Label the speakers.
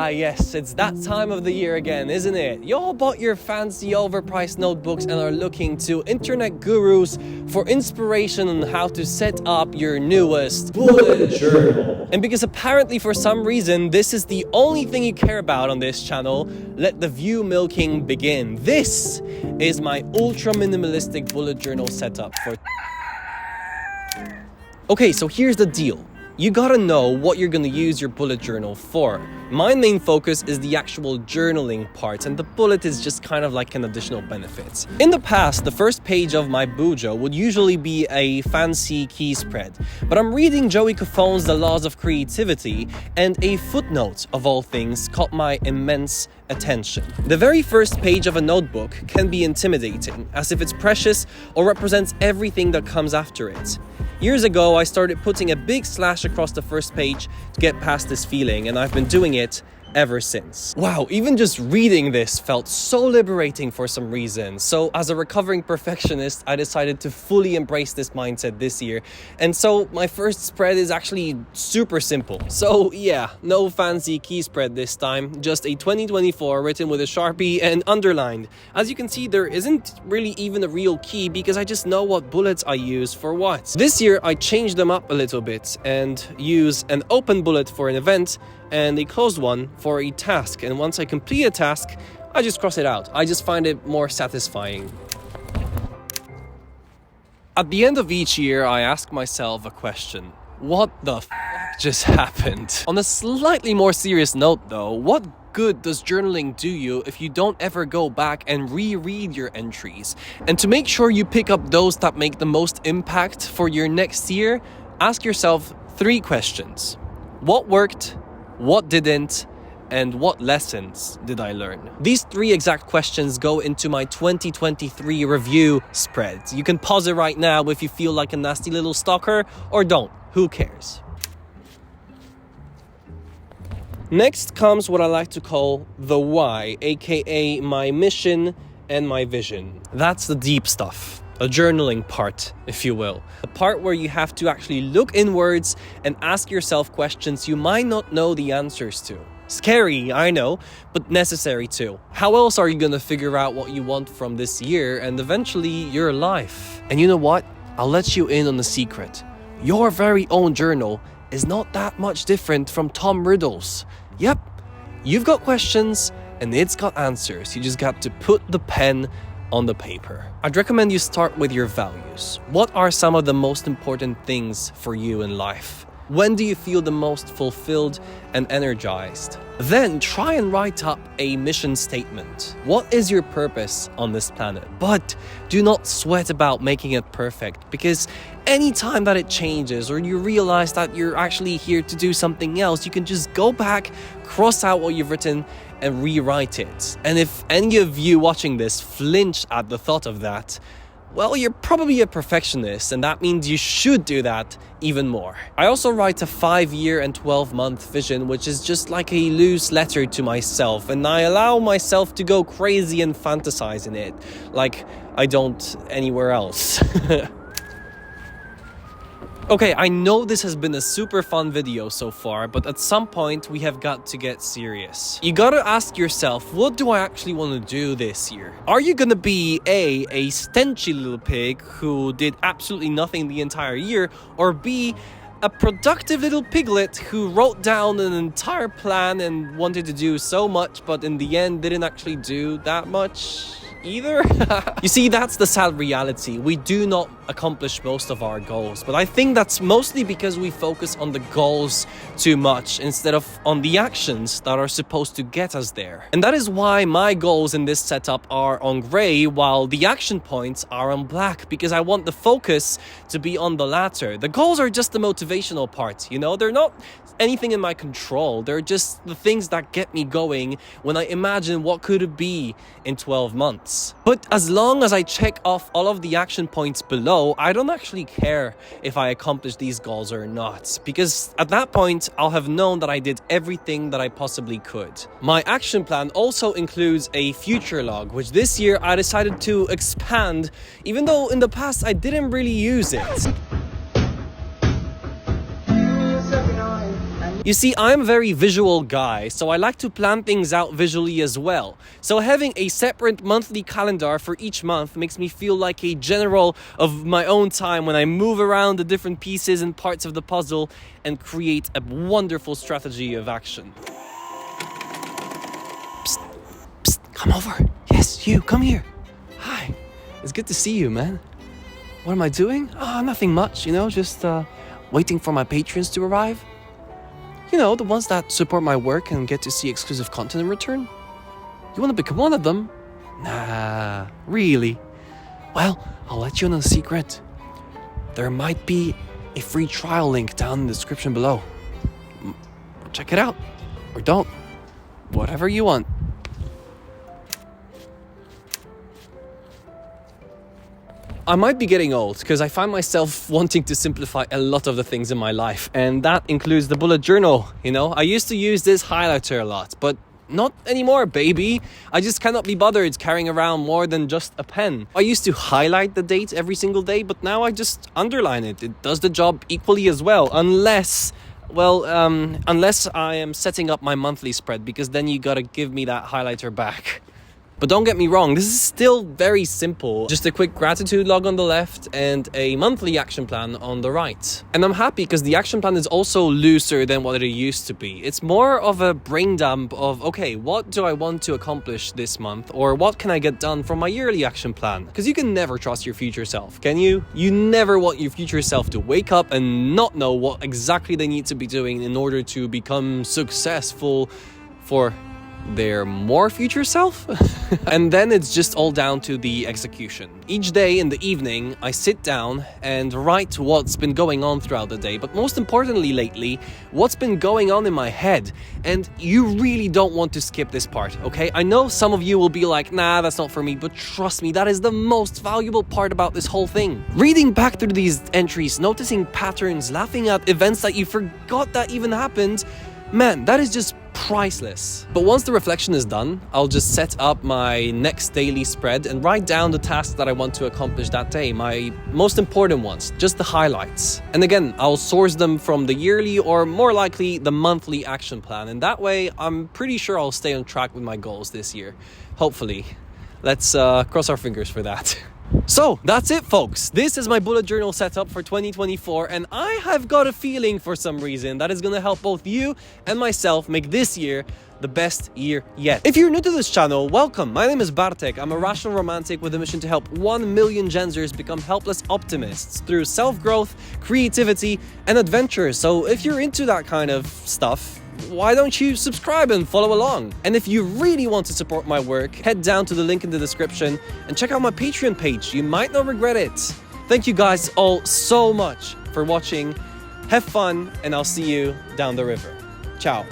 Speaker 1: Ah yes, it's that time of the year again, isn't it? You all bought your fancy overpriced notebooks and are looking to internet gurus for inspiration on how to set up your newest bullet journal. And because apparently for some reason this is the only thing you care about on this channel, let the view milking begin. This is my ultra minimalistic bullet journal setup for... Okay, so here's the deal. You gotta know what you're gonna use your bullet journal for. My main focus is the actual journaling part, and the bullet is just kind of like an additional benefit. In the past, the first page of my bujo would usually be a fancy key spread, but I'm reading Joey Coffone's The Laws of Creativity, and a footnote of all things caught my immense attention. The very first page of a notebook can be intimidating, as if it's precious or represents everything that comes after it. Years ago, I started putting a big slash across the first page to get past this feeling, and I've been doing it ever since. Wow, even just reading this felt so liberating for some reason. So as a recovering perfectionist, I decided to fully embrace this mindset this year. And so my first spread is actually super simple. So yeah, no fancy key spread this time, just a 2024 written with a Sharpie and underlined. As you can see, there isn't really even a real key because I just know what bullets I use for what. This year, I changed them up a little bit and use an open bullet for an event and a closed one for a task. And once I complete a task, I just cross it out. I just find it more satisfying. At the end of each year, I ask myself a question. What the f just happened? On a slightly more serious note though, what good does journaling do you if you don't ever go back and reread your entries? And to make sure you pick up those that make the most impact for your next year, ask yourself 3 questions. What worked? What didn't? And what lessons did I learn? These 3 exact questions go into my 2023 review spread. You can pause it right now if you feel like a nasty little stalker, or don't. Who cares? Next comes what I like to call the why, aka my mission and my vision. That's the deep stuff. A journaling part, if you will. The part where you have to actually look inwards and ask yourself questions you might not know the answers to. Scary, I know, but necessary too. How else are you gonna figure out what you want from this year and eventually your life? And you know what? I'll let you in on the secret. Your very own journal is not that much different from Tom Riddle's. Yep, you've got questions and it's got answers. You just got to put the pen on the paper. I'd recommend you start with your values. What are some of the most important things for you in life? When do you feel the most fulfilled and energized? Then try and write up a mission statement. What is your purpose on this planet? But do not sweat about making it perfect, because anytime that it changes or you realize that you're actually here to do something else, you can just go back, cross out what you've written, and rewrite it. And if any of you watching this flinch at the thought of that, well, you're probably a perfectionist, and that means you should do that even more. I also write a 5-year and 12-month vision, which is just like a loose letter to myself, and I allow myself to go crazy and fantasize in it, like I don't anywhere else. Okay, I know this has been a super fun video so far, but at some point we have got to get serious. You gotta ask yourself, what do I actually want to do this year? Are you gonna be A, a stenchy little pig who did absolutely nothing the entire year, or B, a productive little piglet who wrote down an entire plan and wanted to do so much, but in the end didn't actually do that much either? You see, that's the sad reality. We do not accomplish most of our goals, but I think that's mostly because we focus on the goals too much instead of on the actions that are supposed to get us there. And that is why my goals in this setup are on gray while the action points are on black, because I want the focus to be on the latter. The goals are just the motivational part, you know? They're not anything in my control. They're just the things that get me going when I imagine what could it be in 12 months. But as long as I check off all of the action points below, I don't actually care if I accomplish these goals or not, because at that point, I'll have known that I did everything that I possibly could. My action plan also includes a future log, which this year I decided to expand, even though in the past I didn't really use it. You see, I'm a very visual guy, so I like to plan things out visually as well. So having a separate monthly calendar for each month makes me feel like a general of my own time when I move around the different pieces and parts of the puzzle and create a wonderful strategy of action. Psst, psst, come over. Yes, you, come here. Hi, it's good to see you, man. What am I doing? Nothing much, just waiting for my patrons to arrive. The ones that support my work and get to see exclusive content in return. You want to become one of them? Nah, really? Well, I'll let you in on a secret. There might be a free trial link down in the description below. Check it out. Or don't. Whatever you want. I might be getting old because I find myself wanting to simplify a lot of the things in my life, and that includes the bullet journal. I used to use this highlighter a lot, but not anymore, baby. I just cannot be bothered carrying around more than just a pen. I used to highlight the date every single day, but now I just underline it. It does the job equally as well, unless I am setting up my monthly spread, because then you gotta give me that highlighter back. But don't get me wrong, this is still very simple. Just a quick gratitude log on the left and a monthly action plan on the right. And I'm happy because the action plan is also looser than what it used to be. It's more of a brain dump of, okay, what do I want to accomplish this month? Or what can I get done from my yearly action plan? Because you can never trust your future self, can you? You never want your future self to wake up and not know what exactly they need to be doing in order to become successful for their more future self. And then it's just all down to the execution. Each day in the evening, I sit down and write what's been going on throughout the day, but most importantly lately, what's been going on in my head. And you really don't want to skip this part, okay? I know some of you will be like, nah, that's not for me, but trust me, that is the most valuable part about this whole thing. Reading back through these entries, noticing patterns, laughing at events that you forgot that even happened, man, that is just priceless. But once the reflection is done, I'll just set up my next daily spread and write down the tasks that I want to accomplish that day, my most important ones, just the highlights. And again, I'll source them from the yearly or more likely the monthly action plan. And that way, I'm pretty sure I'll stay on track with my goals this year. Hopefully. Let's cross our fingers for that. So that's it, folks. This is my bullet journal setup for 2024, and I have got a feeling for some reason that is going to help both you and myself make this year the best year yet. If you're new to this channel, welcome. My name is Bartek. I'm a rational romantic with a mission to help 1 million Gensers become helpless optimists through self-growth, creativity, and adventure. So if you're into that kind of stuff, why don't you subscribe and follow along? And if you really want to support my work, head down to the link in the description and check out my Patreon page. You might not regret it. Thank you guys all so much for watching. Have fun, and I'll see you down the river. Ciao.